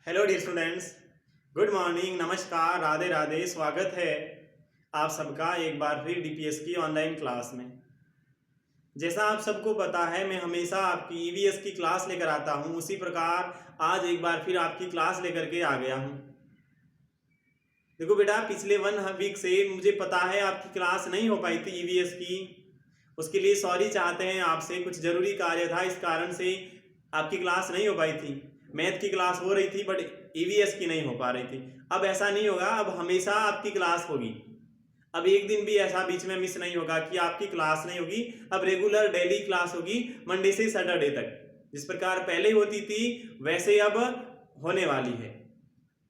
Hello dear students, good morning, नमस्कार, राधे राधे। स्वागत है आप सबका एक बार फिर डीपीएस की ऑनलाइन क्लास में। जैसा आप सबको पता है, मैं हमेशा आपकी ईवीएस की क्लास लेकर आता हूं, उसी प्रकार आज एक बार फिर आपकी क्लास लेकर के आ गया हूं। देखो बेटा, पिछले 1 वीक से मुझे पता है आपकी क्लास नहीं हो पाई थी ईवीएस की। उसके लिए सॉरी चाहते हैं आपसे, कुछ ज़रूरी कार्य था, इस कारण से आपकी क्लास नहीं हो पाई थी। मैथ की क्लास हो रही थी बट ईवीएस की नहीं हो पा रही थी। अब ऐसा नहीं होगा, अब हमेशा आपकी क्लास होगी। अब एक दिन भी ऐसा बीच में मिस नहीं होगा कि आपकी क्लास नहीं होगी। अब रेगुलर डेली क्लास होगी मंडे से सैटरडे तक। जिस प्रकार पहले होती थी वैसे अब होने वाली है।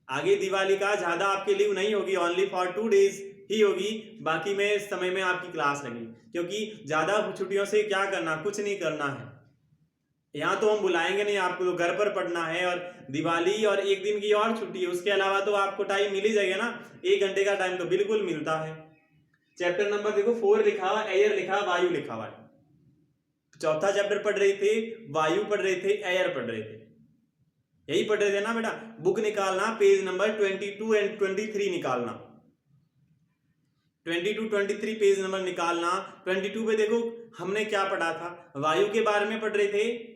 आगे दिवाली का ज़्यादा आपके लीव नहीं होगी, ओनली फॉर 2 डेज ही होगी। बाकी में इस समय में आपकी क्लास लगेगी, क्योंकि ज़्यादा छुट्टियों से क्या करना, कुछ नहीं करना है। यहाँ तो हम बुलाएंगे नहीं आपको, तो घर पर पढ़ना है। और दिवाली और एक दिन की और छुट्टी है, उसके अलावा तो आपको टाइम मिल ही जाएगा ना। 1 घंटे का टाइम तो बिल्कुल मिलता है। चैप्टर नंबर देखो 4 लिखा हुआ, एयर लिखा, वायु लिखा हुआ है। चौथा चैप्टर पढ़ रहे थे, वायु पढ़ रहे थे, एयर पढ़ रहे थे, यही पढ़ रहे थे ना बेटा। बुक निकालना, पेज नंबर 22 एंड 23 निकालना। 22, 23 पेज नंबर निकालना। 22 पे देखो हमने क्या पढ़ा था, वायु के बारे में पढ़ रहे थे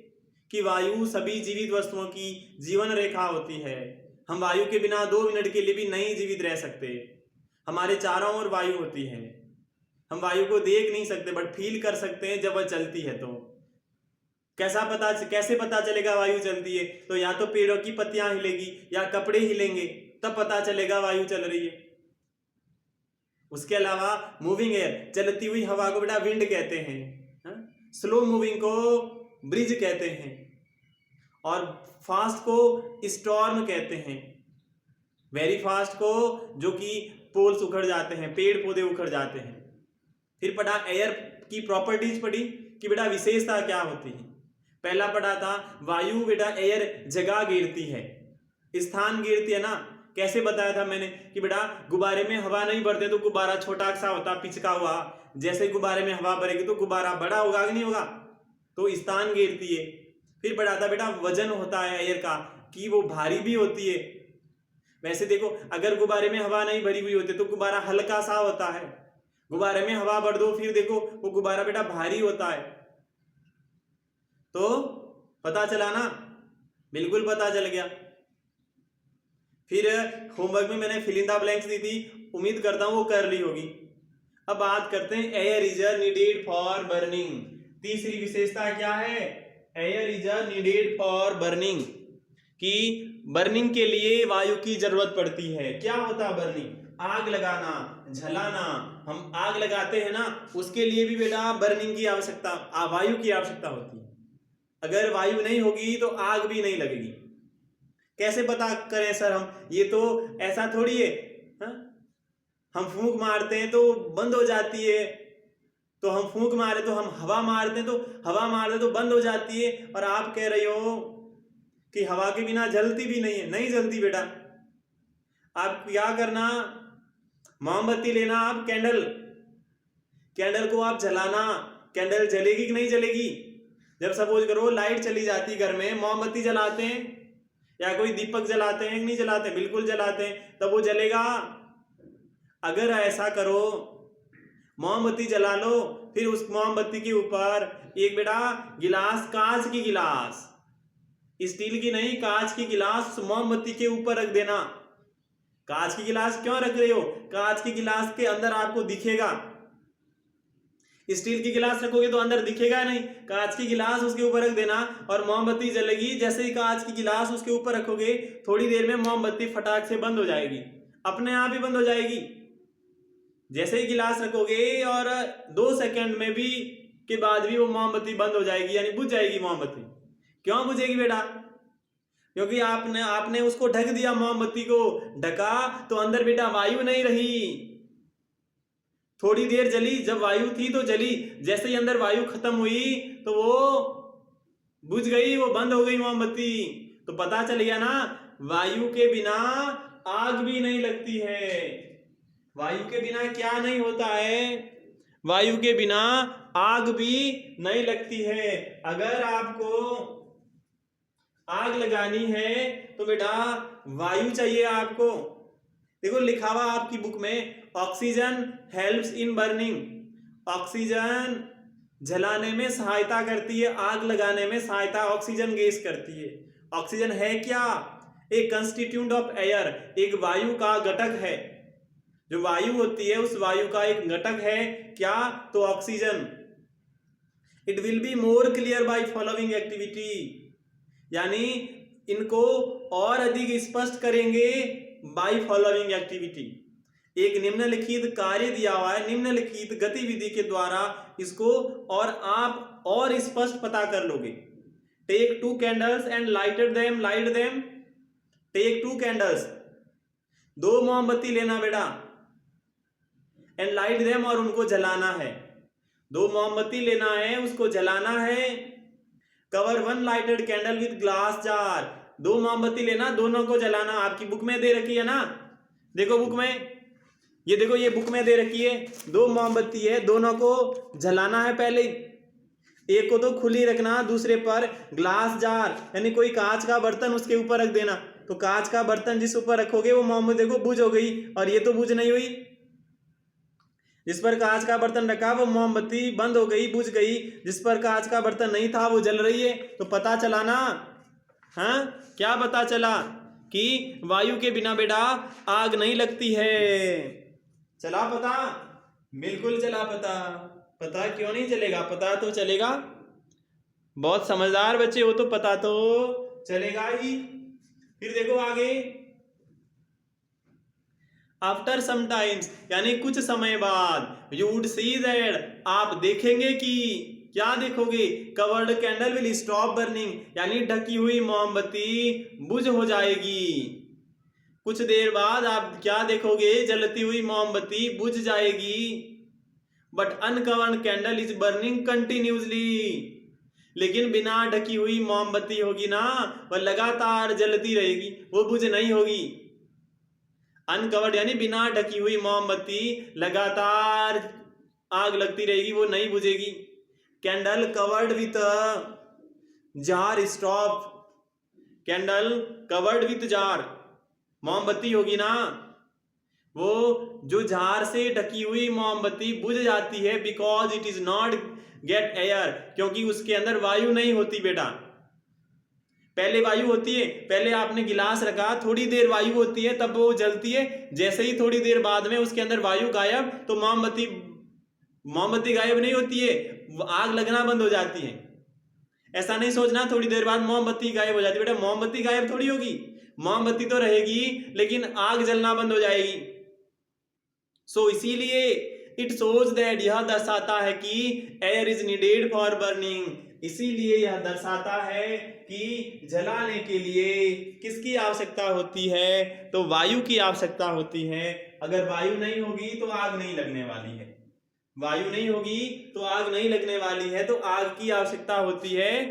कि वायु सभी जीवित वस्तुओं की जीवन रेखा होती है। हम वायु के बिना 2 मिनट के लिए भी नहीं जीवित रह सकते। हमारे चारों ओर वायु होती है। हम वायु को देख नहीं सकते बट फील कर सकते हैं जब वह चलती है। तो कैसे पता चलेगा वायु चलती है? तो या तो पेड़ों की पत्तियां हिलेगी या कपड़े हिलेंगे, तब पता चलेगा वायु चल रही है। उसके अलावा मूविंग एयर, चलती हुई हवा को बेटा विंड कहते हैं। स्लो मूविंग को ब्रिज कहते हैं, और फास्ट को स्टॉर्म कहते हैं। वेरी फास्ट को जो कि पोल्स उखड़ जाते हैं, पेड़ पौधे उखड़ जाते हैं। फिर पढ़ा एयर की प्रॉपर्टीज पढ़ी कि बेटा विशेषता क्या होती है। पहला पढ़ा था वायु बेटा एयर जगह घेरती है, स्थान घेरती है ना। कैसे बताया था मैंने कि बेटा गुब्बारे में हवा नहीं भरते तो गुब्बारा छोटा सा होता, पिचका हुआ। जैसे गुब्बारे में हवा भरेगी तो गुब्बारा बड़ा होगा कि नहीं होगा, तो स्थान घेरती है। फिर पढ़ा था बेटा वजन होता है एयर का, कि वो भारी भी होती है। वैसे देखो अगर गुब्बारे में हवा नहीं भरी हुई होती तो गुब्बारा हल्का सा होता है, गुब्बारे में हवा भर दो फिर देखो वो गुब्बारा बेटा भारी होता है। तो पता चला ना, बिल्कुल पता चल गया। फिर होमवर्क में मैंने फिल इन द ब्लैंक्स दी थी, उम्मीद करता हूं वो कर ली होगी। अब बात करते हैं air is needed for burning. तीसरी विशेषता क्या है, air is needed for burning, कि बर्निंग के लिए वायु की जरूरत पड़ती है। क्या होता है बर्निंग? आग लगाना, जलाना। हम आग लगाते हैं ना, उसके लिए भी बेटा बर्निंग की आवश्यकता, वायु की आवश्यकता होती है। अगर वायु नहीं होगी तो आग भी नहीं लगेगी। कैसे पता करें सर हम, ये तो ऐसा थोड़ी है। हम फूंक मारते हैं तो बंद हो जाती है, तो हम फूंक मारे तो हम हवा मारते हैं तो हवा मारते तो बंद हो जाती है। और आप कह रहे हो कि हवा के बिना जलती भी नहीं है, नहीं जलती बेटा। आप क्या करना, मोमबत्ती लेना, आप कैंडल को आप जलाना। कैंडल जलेगी कि नहीं जलेगी? जब सपोज करो लाइट चली जाती घर में, मोमबत्ती जलाते हैं या कोई दीपक जलाते हैं कि नहीं जलाते? बिल्कुल जलाते हैं, तब वो जलेगा। अगर ऐसा करो, मोमबत्ती जला लो, फिर उस मोमबत्ती के ऊपर एक बेटा गिलास, कांच की गिलास, स्टील की नहीं, कांच की गिलास मोमबत्ती के ऊपर रख देना। कांच की गिलास क्यों रख रहे हो? कांच की गिलास के अंदर आपको दिखेगा, स्टील की गिलास रखोगे तो अंदर दिखेगा नहीं। कांच की गिलास उसके ऊपर रख देना और मोमबत्ती जलेगी। जैसे ही कांच की गिलास उसके ऊपर रखोगे, थोड़ी देर में मोमबत्ती फटाक से बंद हो जाएगी, अपने आप ही बंद हो जाएगी। जैसे ही गिलास रखोगे और 2 सेकंड में भी के बाद भी वो मोमबत्ती बंद हो जाएगी, यानी बुझ जाएगी मोमबत्ती। क्यों बुझेगी बेटा? क्योंकि आपने उसको ढक दिया, मोमबत्ती को ढका तो अंदर बेटा वायु नहीं रही। थोड़ी देर जली, जब वायु थी तो जली, जैसे ही अंदर वायु खत्म हुई तो वो बुझ गई, वो बंद हो गई मोमबत्ती। तो पता चल गया ना, वायु के बिना आग भी नहीं लगती है। वायु के बिना क्या नहीं होता है? वायु के बिना आग भी नहीं लगती है। आग लगानी है तो बेटा वायु चाहिए आपको। देखो लिखा हुआ आपकी बुक में, oxygen helps in burning. Oxygen जलाने में सहायता करती है, आग लगाने में सहायता ऑक्सीजन गैस करती है। ऑक्सीजन है क्या? एक कंस्टिट्यूएंट ऑफ एयर, एक वायु का घटक है। जो वायु होती है उस वायु का एक घटक है क्या? तो oxygen. It will be more clear by following activity, यानी इनको और अधिक स्पष्ट करेंगे बाय फॉलोइंग एक्टिविटी। एक निम्नलिखित कार्य दिया हुआ है, निम्नलिखित गतिविधि के द्वारा इसको और आप और स्पष्ट पता कर लोगे। Take 2 candles and light them. Take 2 candles, 2 मोमबत्ती लेना बेटा, एंड लाइट देम, और उनको जलाना है। 2 मोमबत्ती लेना है, उसको जलाना है। Cover 1 lighted candle with glass jar, 2 मोमबत्ती लेना, दोनों को जलाना। आपकी बुक में दे रखी है ना, देखो बुक में, ये देखो ये बुक में दे रखी है, 2 मोमबत्ती है, दोनों को जलाना है। पहले एक को तो खुली रखना, दूसरे पर ग्लास जार यानी कोई कांच का बर्तन उसके ऊपर रख देना। तो कांच का बर्तन जिस ऊपर रखोगे वो मोमबत्ती देखो बुझ हो गई, और ये तो बुझ नहीं हुई। जिस पर कांच का बर्तन रखा वो मोमबत्ती बंद हो गई, बुझ गई। जिस पर कांच का बर्तन नहीं था वो जल रही है। तो पता चला ना, हाँ क्या पता चला? कि वायु के बिना बेटा आग नहीं लगती है। चला पता? बिल्कुल चला पता। पता क्यों नहीं चलेगा? पता तो चलेगा। बहुत समझदार बच्चे हो तो पता तो चलेगा ही। फिर देखो आगे, आफ्टर सम टाइम्स यानी कुछ समय बाद, यू वुड सी दैट आप देखेंगे कि, क्या देखोगे? Covered candle will stop burning यानी ढकी हुई मोमबत्ती बुझ हो जाएगी। कुछ देर बाद आप क्या देखोगे? जलती हुई मोमबत्ती बुझ जाएगी। But uncovered candle is burning continuously, लेकिन बिना ढकी हुई मोमबत्ती होगी ना, वह लगातार जलती रहेगी, वो बुझ नहीं होगी। अनकवर्ड यानी बिना ढकी हुई मोमबत्ती लगातार आग लगती रहेगी, वो नहीं बुझेगी। Candle covered with jar stop, candle covered with jar, मोमबत्ती होगी ना, वो जो जार से ढकी हुई मोमबत्ती बुझ जाती है, because it is not gate air, क्योंकि उसके अंदर वायु नहीं होती बेटा। पहले वायु होती है, पहले आपने गिलास रखा, थोड़ी देर वायु होती है तब वो जलती है। जैसे ही थोड़ी देर बाद में उसके अंदर वायु गायब, तो मोमबत्ती गायब नहीं होती है, आग लगना बंद हो जाती है। ऐसा नहीं सोचना थोड़ी देर बाद मोमबत्ती गायब हो जाती है, बेटा मोमबत्ती गायब थोड़ी होगी, मोमबत्ती तो रहेगी लेकिन आग जलना बंद हो जाएगी। सो इसीलिए इट शोज दैट, यह दर्शाता है कि air is needed for burning, इसीलिए यह दर्शाता है कि जलाने के लिए किसकी आवश्यकता होती है? तो वायु की आवश्यकता होती है। अगर वायु नहीं होगी तो आग नहीं लगने वाली है, वायु नहीं होगी तो आग नहीं लगने वाली है, तो आग की आवश्यकता होती है।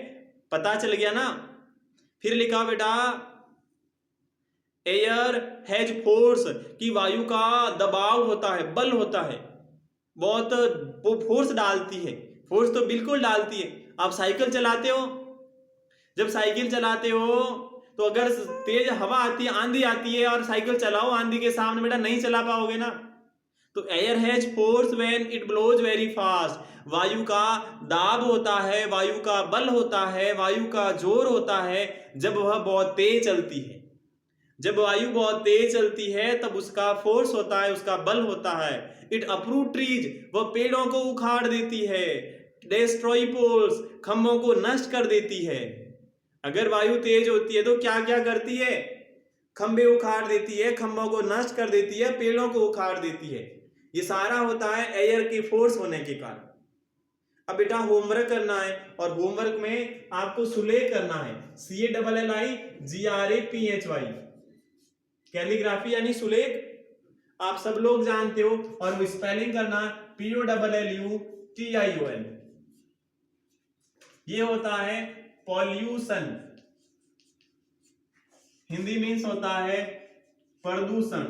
पता चल गया ना? फिर लिखा बेटा, एयर हैज फोर्स, कि वायु का दबाव होता है, बल होता है, बहुत वो फोर्स डालती है। फोर्स तो बिल्कुल डालती है। आप साइकिल चलाते हो, जब साइकिल चलाते हो तो अगर तेज हवा आती है, आंधी आती है और साइकिल चलाओ आंधी के सामने, बेटा नहीं चला पाओगे ना। तो air has force when it blows very fast, वायु का दाब होता है, वायु का बल होता है, वायु का जोर होता है जब वह बहुत तेज चलती है। जब वायु बहुत तेज चलती है तब उसका फोर्स होता है, उसका बल होता है। इट अप्रूव ट्रीज, वह पेड़ों को उखाड़ देती है। डिस्ट्रॉय पोल्स, खंभों को नष्ट कर देती है। अगर वायु तेज होती है तो क्या क्या करती है? खंभे उखाड़ देती है, खंभों को नष्ट कर देती है, पेड़ों को उखाड़ देती है। ये सारा होता है एयर के फोर्स होने के कारण। अब बेटा होमवर्क करना है, और होमवर्क में आपको सुलेख करना है, CALLIGRAPHY, कैलीग्राफी यानी सुलेख, आप सब लोग जानते हो। और वो स्पेलिंग करना POLLUTION, ये होता है पॉल्यूशन, हिंदी मीन्स होता है प्रदूषण।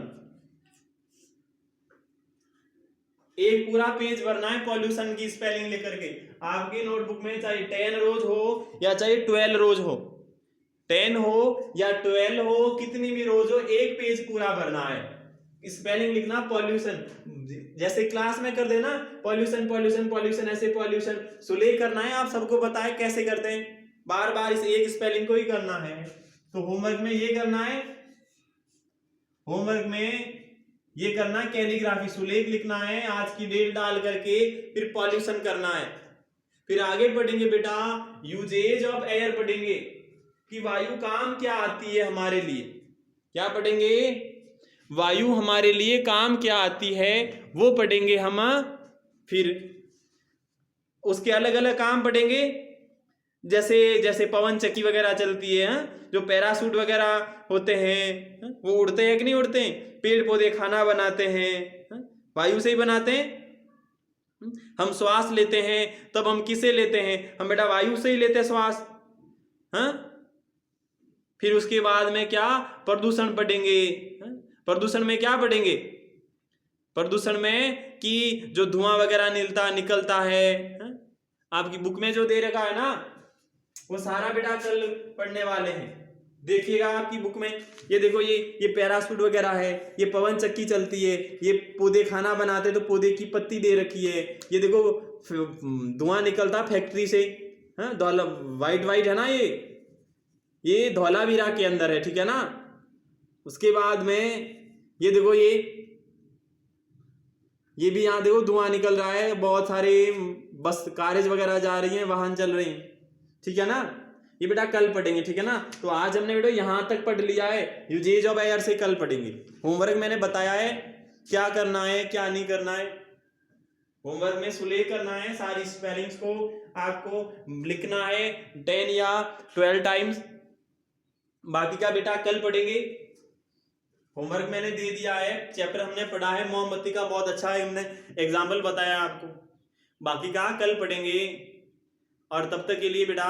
एक पूरा पेज भरना है पॉल्यूशन की स्पेलिंग लेकर के। आपकी नोटबुक में चाहे 10 रोज हो या चाहे 12 रोज हो, 10 हो या 12 हो, कितनी भी रोज हो, एक पेज पूरा भरना है। स्पेलिंग लिखना पॉल्यूशन, जैसे क्लास में कर देना पॉल्यूशन पॉल्यूशन पॉल्यूशन, ऐसे पॉल्यूशन सुले करना है। आप सबको बताए कैसे करते हैं, बार बार इस एक स्पेलिंग को ही करना है। तो होमवर्क में ये करना है, होमवर्क में ये करना, कैलीग्राफी सुलेख लिखना है, आज की डेट डाल करके, फिर पॉल्यूशन करना है। फिर आगे पढ़ेंगे बेटा यूजेज ऑफ एयर पढ़ेंगे कि वायु काम क्या आती है हमारे लिए। क्या पढ़ेंगे, वायु हमारे लिए काम क्या आती है वो पढ़ेंगे हम। फिर उसके अलग अलग काम पढ़ेंगे, जैसे जैसे पवन चक्की वगैरह चलती है, जो पैरासूट वगैरह होते हैं वो उड़ते हैं कि नहीं उड़ते हैं, पेड़ पौधे खाना बनाते हैं वायु से ही बनाते हैं। हम श्वास लेते हैं तब हम किसे लेते हैं, हम बेटा वायु से ही लेते हैं श्वास। फिर उसके बाद में क्या, प्रदूषण पढ़ेंगे। प्रदूषण में क्या पढ़ेंगे, प्रदूषण में कि जो धुआं वगैरह निकलता है, आपकी बुक में जो दे रखा है ना वो सारा बेटा कल पढ़ने वाले हैं। देखिएगा आपकी बुक में, ये देखो ये पैरासूट वगैरह है, ये पवन चक्की चलती है, ये पौधे खाना बनाते तो पौधे की पत्ती दे रखी है, ये देखो धुआं निकलता फैक्ट्री से, वाइट वाइट है ना, ये धौलावीरा के अंदर है, ठीक है ना। उसके बाद में ये देखो ये भी यहाँ देखो धुआं निकल रहा है, बहुत सारे बस कारेज वगैरह जा रही हैं, वाहन चल रही हैं, ठीक है ना। ये बेटा कल पढ़ेंगे, ठीक है ना। तो आज हमने बेटा यहाँ तक पढ़ लिया है, यूजेज ऑफ एयर से कल पढ़ेंगे। होमवर्क मैंने बताया है क्या करना है क्या नहीं करना है। होमवर्क में सुले करना है, सारी स्पेलिंग्स को आपको लिखना है 10 या 12 टाइम्स। बाकी का बेटा कल पढ़ेंगे। होमवर्क मैंने दे दिया है, चैप्टर हमने पढ़ा है मोमबत्ती का, बहुत अच्छा है, हमने एग्जाम्पल बताया आपको। बाकी का कल पढ़ेंगे। और तब तक के लिए बेटा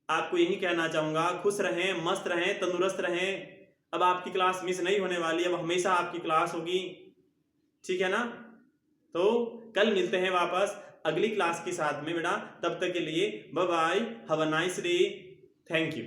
आपको यही कहना चाहूंगा, खुश रहें, मस्त रहें, तंदुरुस्त रहें। अब आपकी क्लास मिस नहीं होने वाली, अब हमेशा आपकी क्लास होगी, ठीक है ना। तो कल मिलते हैं वापस अगली क्लास के साथ में बेटा, तब तक के लिए bye bye, have a nice day, thank you.